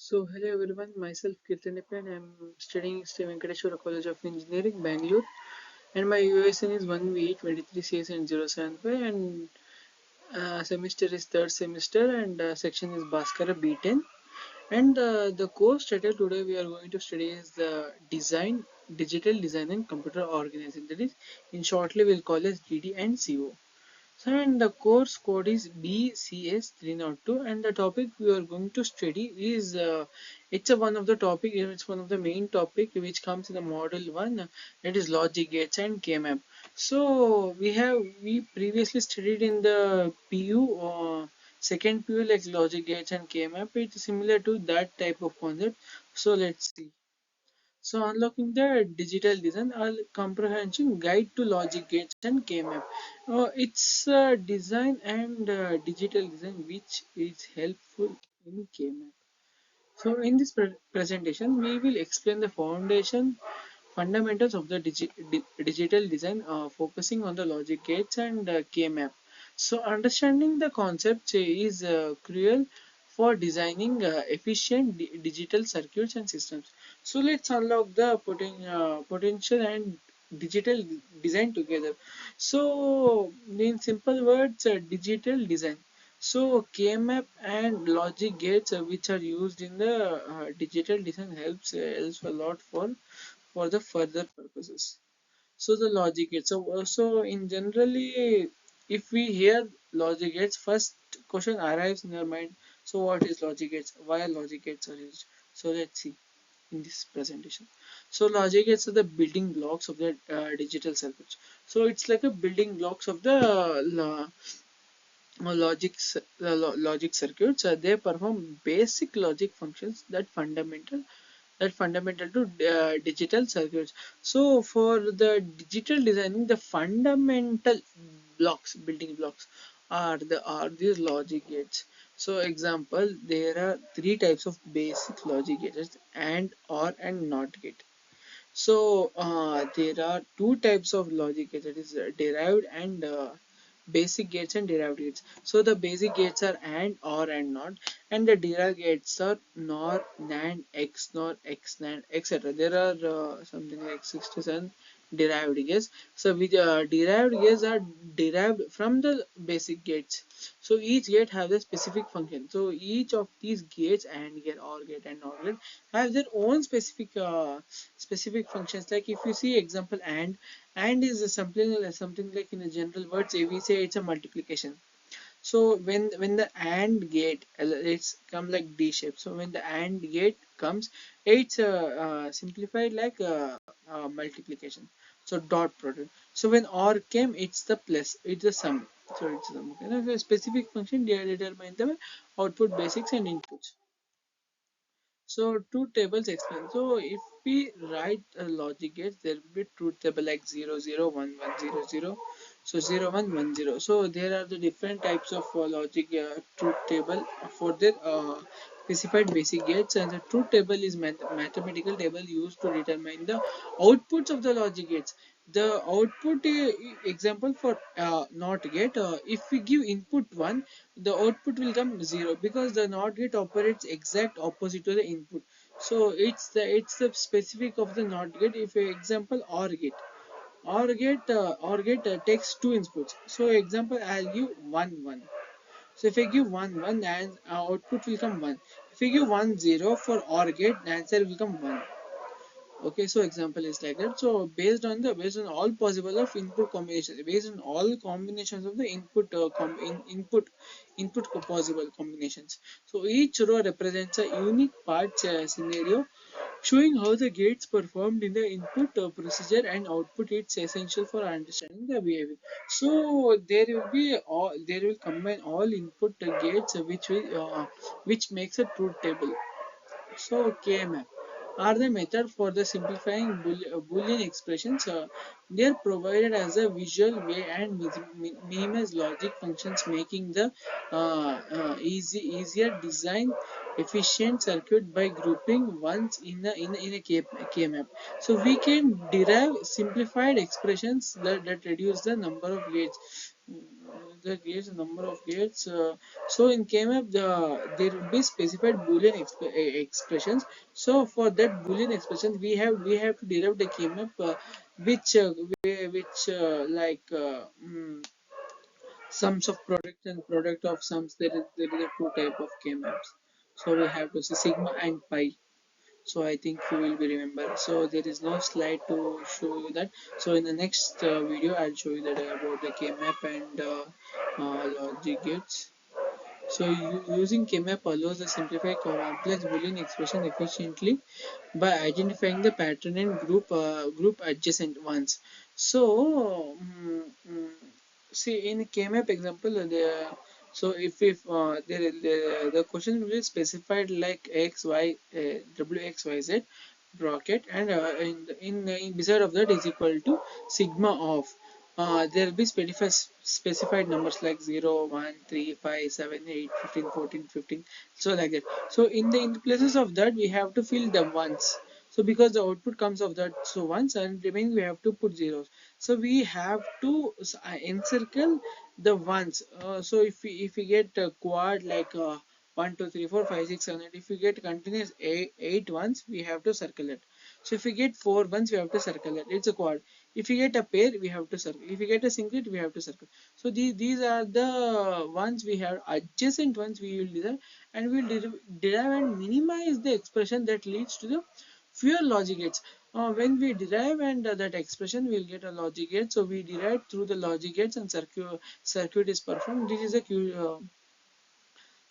So, hello everyone, myself Kirtanippa and I'm studying Sri Venkateswara College of Engineering, Bangalore, and my USN is 1V23 CS and 075, and semester is third semester, and section is Bhaskara B10. And the course title today we are going to study is the digital design and computer organizing. That is, in shortly we'll call as DD and CO. So, and the course code is BCS302, and the topic we are going to study is one of the topic. It's one of the main topic which comes in the model one. That is logic gates and KMAP. So we previously studied in the PU second PU like logic gates and KMAP. It's similar to that type of concept. So let's see. So unlocking the digital design, a comprehensive guide to logic gates and KMAP. It's design and digital design which is helpful in KMAP. So in this presentation, we will explain the fundamentals of the digital design, focusing on the logic gates and KMAP. So understanding the concepts is crucial for designing efficient digital circuits and systems. So let's unlock the potential and digital design together. So in simple words, digital design. So KMAP and logic gates, which are used in the digital design, helps a lot for the further purposes. So the logic gates. So in generally, if we hear logic gates, first question arrives in our mind. So what is logic gates? Why logic gates are used? So let's see in this presentation. So logic gates are the building blocks of the digital circuits. So it's like a building blocks of the logic circuits. They perform basic logic functions that fundamental to digital circuits. So for the digital designing, the fundamental building blocks are these logic gates. So example, there are three types of basic logic gates: and, or, and not gate. So there are two types of logic gates, that is derived and basic gates and derived gates. So the basic gates are and, or, and not, and the derived gates are nor, NAND, X NAND, etc. There are something like 6 to 7 derived gates. So with derived gates are derived from the basic gates. So each gate has a specific function. So each of these gates, and gate, or gate, and not gate, have their own specific functions. Like if you see example, and is something like, in a general words, we say it's a multiplication. So when the AND gate, it's come like D shape. So when the AND gate comes, it's simplified like multiplication. So dot product. So when OR came, it's the plus, it's the sum. So it's the sum. Okay. Now, a specific function determine the output basics and inputs. So truth tables explain. So if we write a logic gates, there will be truth table like 0 0 1 1 0 0. So 0 1 1 0. So there are the different types of logic truth table for the specified basic gates, and the truth table is mathematical table used to determine the outputs of the logic gates. The output example for not gate, if we give input 1, the output will come 0, because the NOT gate operates exact opposite to the input. So it's the specific of the NOT gate. If example OR gate, OR gate takes two inputs. So example, I'll give 1 1. So if I give 1 1, then output will come 1. If I give 1 0 for OR gate, the answer will come 1. Okay, so example is like that. So based on all possible of input combinations, based on all combinations of the possible combinations. So each row represents a unique part scenario, showing how the gates performed in the input procedure and output. It's essential for understanding the behavior. So there will combine all input gates, which makes a truth table. So KMF are the method for the simplifying Boolean expressions. They are provided as a visual way and minimize logic functions, making the easier design efficient circuit by grouping ones in a K-map. So we can derive simplified expressions that reduce the number of gates. the gates, number of gates. So in KMap, there will be specified Boolean expressions. So for that Boolean expression, we have to derive the KMap, which sums of product and product of sums. There is a two type of KMaps. So we have to see sigma and pi. So I think you will be remember. So there is no slide to show you that. So in the next video I'll show you that about the KMap and logic gates. So using KMap allows the simplify complex Boolean expression efficiently by identifying the pattern and group adjacent ones. So see in KMap example, so if the question will be specified like x y w x y z bracket, and in beside of that is equal to sigma of, there will be specified numbers like 0, 1, 3, 5, 7, 8, 15, 14, 15, so like that. So in the places of that we have to fill the ones. So because the output comes of that, so ones, and remaining we have to put zeros. So we have to encircle the ones. So if we get a quad like 1 2 3 4 5 6 7 8, if we get continuous eight ones, we have to circle it. So if we get four ones, we have to circle it. It's a quad. If we get a pair, we have to circle. If we get a singlet, we have to circle. So these are the ones we have. Adjacent ones we will derive, and we will derive and minimize the expression that leads to the fewer logic gates. When we derive and that expression, we'll get a logic gate. So we derive through the logic gates, and circuit is performed. This is a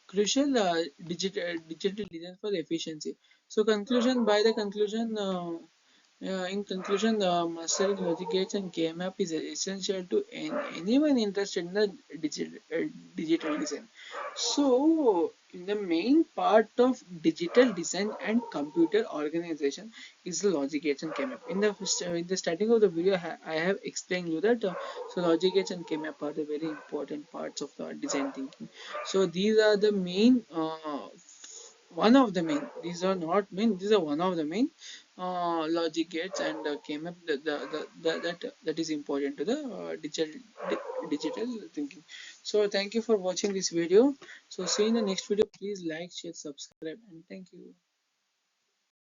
crucial digital design for the efficiency. So conclusion, by the conclusion. In conclusion, the mastering logic gates and KMAP is essential to anyone interested in the digital design. So, in the main part of digital design and computer organization is the logic gates and KMAP. In the starting of the video, I have explained you that so logic gates and KMAP are the very important parts of the design thinking. So these are the main. One of the main, these are not main, these are one of the main logic gates and came up that is important to the digital thinking. So thank you for watching this video. So see you in the next video. Please like, share, subscribe, and thank you.